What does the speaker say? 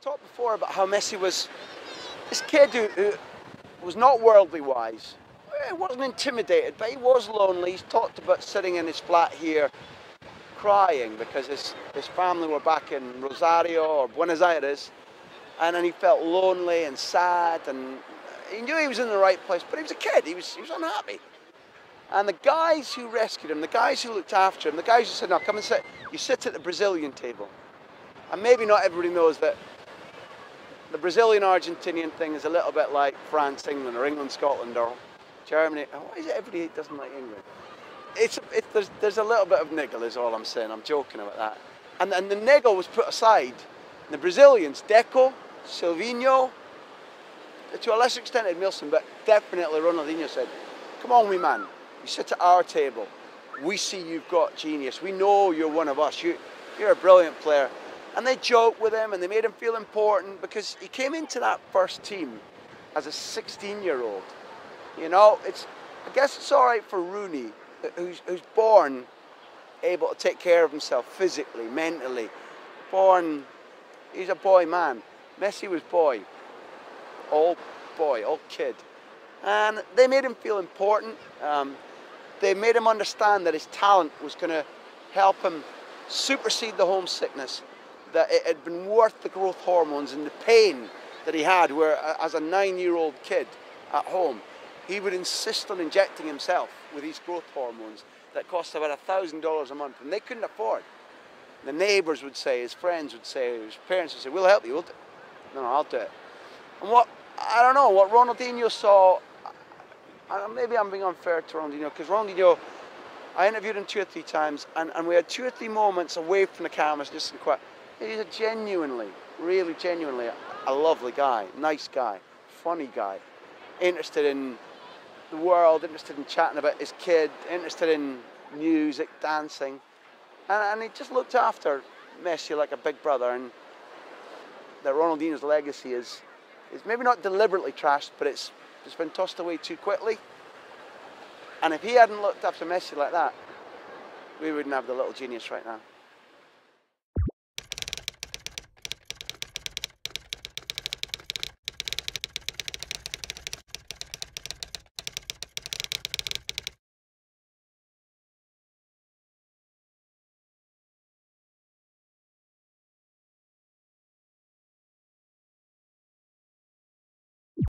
talked before about how Messi was this kid who was not worldly wise. He wasn't intimidated, but he was lonely. He's talked about sitting in his flat here crying because his family were back in Rosario or Buenos Aires, and then he felt lonely and sad, and he knew he was in the right place, but he was a kid. He was unhappy. And the guys who rescued him, the guys who looked after him, the guys who said, no, come and sit, you sit at the Brazilian table. And maybe not everybody knows that the Brazilian-Argentinian thing is a little bit like France-England or England-Scotland or Germany. Why is it everybody doesn't like England? There's a little bit of niggle is all I'm saying. I'm joking about that. And the niggle was put aside. And the Brazilians, Deco, Silvinho, to a lesser extent Edmilson, but definitely Ronaldinho said, come on, wee man, you sit at our table. We see you've got genius. We know you're one of us. You're a brilliant player. And they joked with him and they made him feel important because he came into that first team as a 16-year-old. You know, I guess it's all right for Rooney, who's born able to take care of himself physically, mentally. He's a boy man. Messi was boy, all kid. And they made him feel important. They made him understand that his talent was going to help him supersede the homesickness, that it had been worth the growth hormones and the pain that he had, where as a 9-year-old kid at home, he would insist on injecting himself with these growth hormones that cost about $1,000 a month, and they couldn't afford. The neighbours would say, his friends would say, his parents would say, we'll help you, we'll do it. No, I'll do it. And I don't know, what Ronaldinho saw, maybe I'm being unfair to Ronaldinho, because Ronaldinho, I interviewed him 2 or 3 times, and we had 2 or 3 moments away from the cameras, just in quiet. He's a really genuinely a lovely guy, nice guy, funny guy, interested in the world, interested in chatting about his kid, interested in music, dancing, and he just looked after Messi like a big brother. And that Ronaldinho's legacy is maybe not deliberately trashed, but it's been tossed away too quickly. And if he hadn't looked after Messi like that, we wouldn't have the little genius right now.